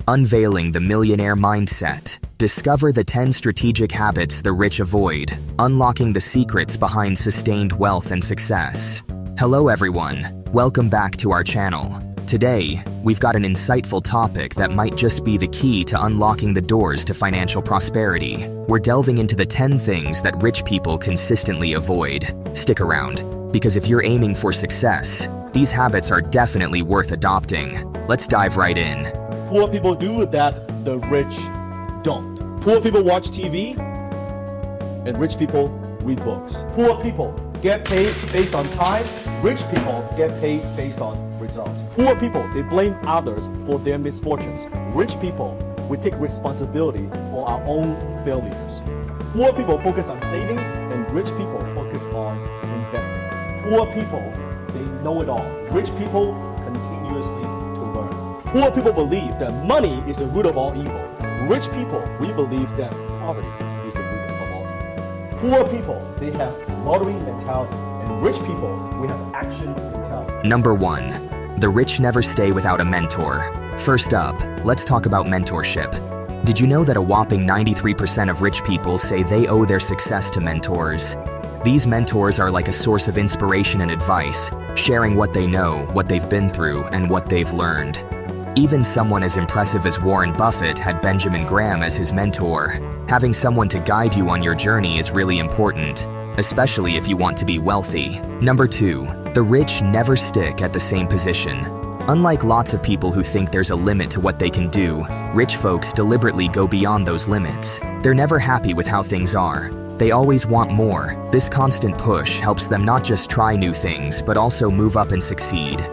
Unveiling the Millionaire Mindset. Discover the 10 strategic habits the rich avoid, unlocking the secrets behind sustained wealth and success. Hello everyone, welcome back to our channel. Today, we've got an insightful topic that might just be the key to unlocking the doors to financial prosperity. We're delving into the 10 things that rich people consistently avoid. Stick around, because if you're aiming for success, these habits are definitely worth adopting. Let's dive right in. Poor people do that, the rich don't. Poor people watch TV, and rich people read books. Poor people get paid based on time, rich people get paid based on results. Poor people, they blame others for their misfortunes. Rich people, we take responsibility for our own failures. Poor people focus on saving, and rich people focus on investing. Poor people, they know it all. Rich people continuously to learn. Poor people believe that money is the root of all evil. Rich people, we believe that poverty is the root of all evil. Poor people, they have lottery mentality, and rich people, we have action mentality. Number 1. The rich never stay without a mentor. First up, let's talk about mentorship. Did you know that a whopping 93% of rich people say they owe their success to mentors? These mentors are like a source of inspiration and advice, sharing what they know, what they've been through, and what they've learned. Even someone as impressive as Warren Buffett had Benjamin Graham as his mentor. Having someone to guide you on your journey is really important, especially if you want to be wealthy. Number 2. The rich never stick at the same position. Unlike lots of people who think there's a limit to what they can do, rich folks deliberately go beyond those limits. They're never happy with how things are. They always want more. This constant push helps them not just try new things, but also move up and succeed.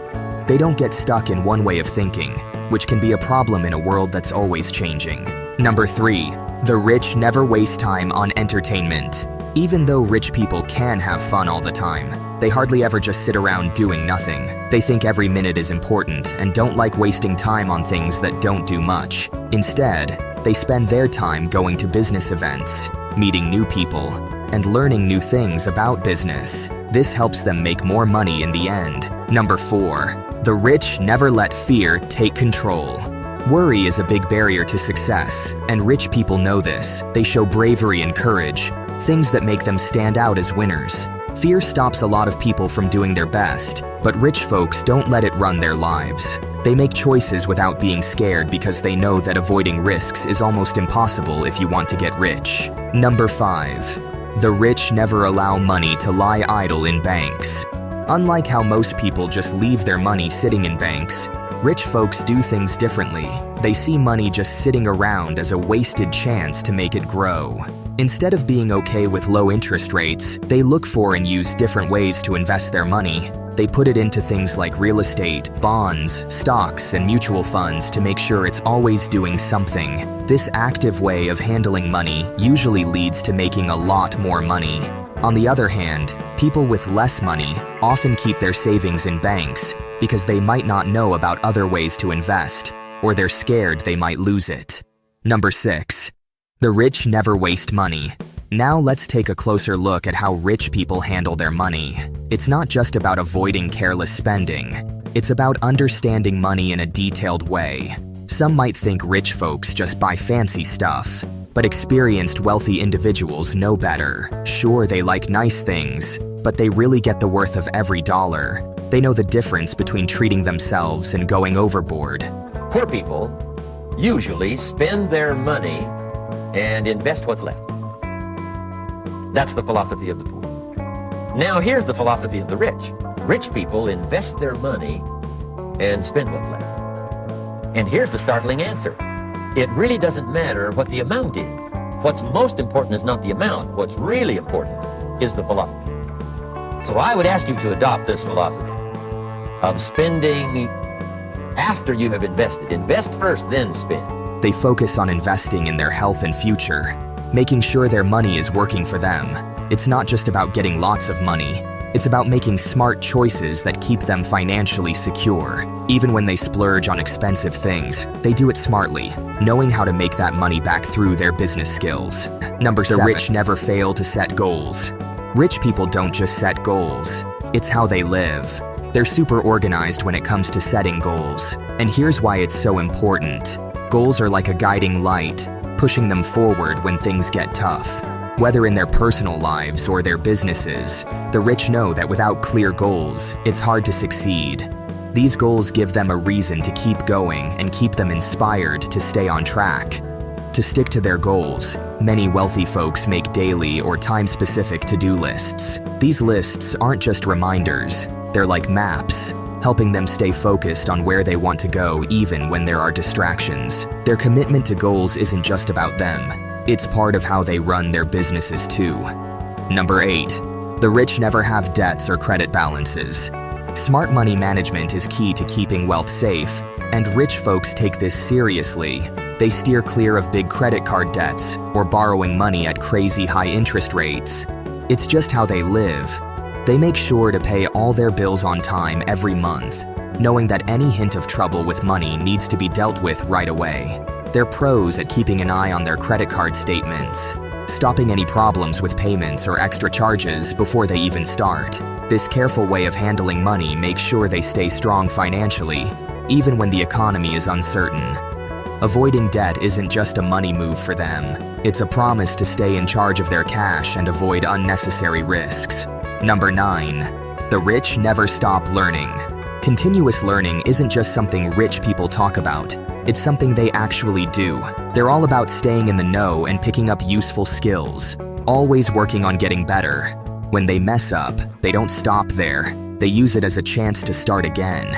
They don't get stuck in one way of thinking, which can be a problem in a world that's always changing. Number 3. The rich never waste time on entertainment. Even though rich people can have fun all the time, they hardly ever just sit around doing nothing. They think every minute is important and don't like wasting time on things that don't do much. Instead, they spend their time going to business events, meeting new people, and learning new things about business. This helps them make more money in the end. Number 4. The rich never let fear take control. Worry is a big barrier to success, and rich people know this. They show bravery and courage, things that make them stand out as winners. Fear stops a lot of people from doing their best, but rich folks don't let it run their lives. They make choices without being scared because they know that avoiding risks is almost impossible if you want to get rich. Number 5. The rich never allow money to lie idle in banks. Unlike how most people just leave their money sitting in banks, rich folks do things differently. They see money just sitting around as a wasted chance to make it grow. Instead of being okay with low interest rates, they look for and use different ways to invest their money. They put it into things like real estate, bonds, stocks, and mutual funds to make sure it's always doing something. This active way of handling money usually leads to making a lot more money. On the other hand, people with less money often keep their savings in banks because they might not know about other ways to invest, or they're scared they might lose it. Number 6. The rich never waste money. Now let's take a closer look at how rich people handle their money. It's not just about avoiding careless spending. It's about understanding money in a detailed way. Some might think rich folks just buy fancy stuff, but experienced wealthy individuals know better. Sure, they like nice things, but they really get the worth of every dollar. They know the difference between treating themselves and going overboard. Poor people usually spend their money and invest what's left. That's the philosophy of the poor. Now here's the philosophy of the rich. Rich people invest their money and spend what's left. And here's the startling answer. It really doesn't matter what the amount is. What's most important is not the amount. What's really important is the philosophy. So I would ask you to adopt this philosophy of spending after you have invested. Invest first, then spend. They focus on investing in their health and future, making sure their money is working for them. It's not just about getting lots of money. It's about making smart choices that keep them financially secure. Even when they splurge on expensive things, they do it smartly, knowing how to make that money back through their business skills. Number 7. The rich never fail to set goals. Rich people don't just set goals, it's how they live. They're super organized when it comes to setting goals. And here's why it's so important. Goals are like a guiding light, pushing them forward when things get tough. Whether in their personal lives or their businesses, the rich know that without clear goals, it's hard to succeed. These goals give them a reason to keep going and keep them inspired to stay on track. To stick to their goals, many wealthy folks make daily or time-specific to-do lists. These lists aren't just reminders, they're like maps, helping them stay focused on where they want to go even when there are distractions. Their commitment to goals isn't just about them, it's part of how they run their businesses too. Number 8. The rich never have debts or credit balances. Smart money management is key to keeping wealth safe, and rich folks take this seriously. They steer clear of big credit card debts or borrowing money at crazy high interest rates. It's just how they live. They make sure to pay all their bills on time every month, knowing that any hint of trouble with money needs to be dealt with right away. They're pros at keeping an eye on their credit card statements, stopping any problems with payments or extra charges before they even start. This careful way of handling money makes sure they stay strong financially, even when the economy is uncertain. Avoiding debt isn't just a money move for them, it's a promise to stay in charge of their cash and avoid unnecessary risks. Number 9. The rich never stop learning. Continuous learning isn't just something rich people talk about, it's something they actually do. They're all about staying in the know and picking up useful skills, always working on getting better. When they mess up, they don't stop there, they use it as a chance to start again.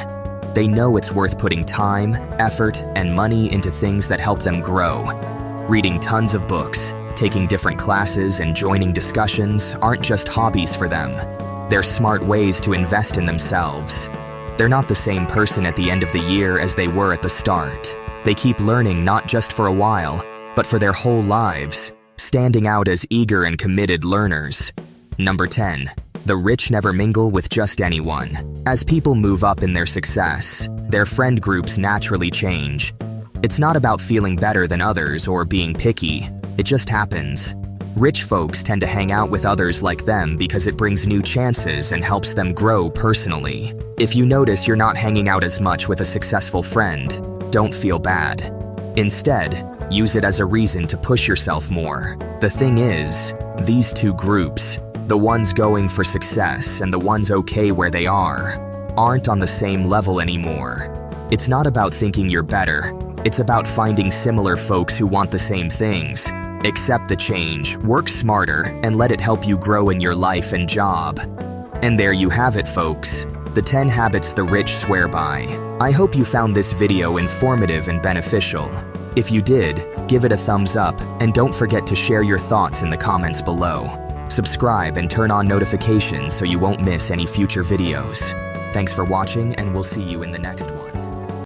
They know it's worth putting time, effort, and money into things that help them grow. Reading tons of books, taking different classes, and joining discussions aren't just hobbies for them. They're smart ways to invest in themselves. They're not the same person at the end of the year as they were at the start. They keep learning not just for a while, but for their whole lives, standing out as eager and committed learners. Number 10. The rich never mingle with just anyone. As people move up in their success, their friend groups naturally change. It's not about feeling better than others or being picky, it just happens. Rich folks tend to hang out with others like them because it brings new chances and helps them grow personally. If you notice you're not hanging out as much with a successful friend, don't feel bad. Instead, use it as a reason to push yourself more. The thing is, these two groups, the ones going for success and the ones okay where they are, aren't on the same level anymore. It's not about thinking you're better, it's about finding similar folks who want the same things. Accept the change, work smarter, and let it help you grow in your life and job. And there you have it, folks. The 10 habits the rich swear by. I hope you found this video informative and beneficial. If you did, give it a thumbs up, and don't forget to share your thoughts in the comments below. Subscribe and turn on notifications so you won't miss any future videos. Thanks for watching, and we'll see you in the next one.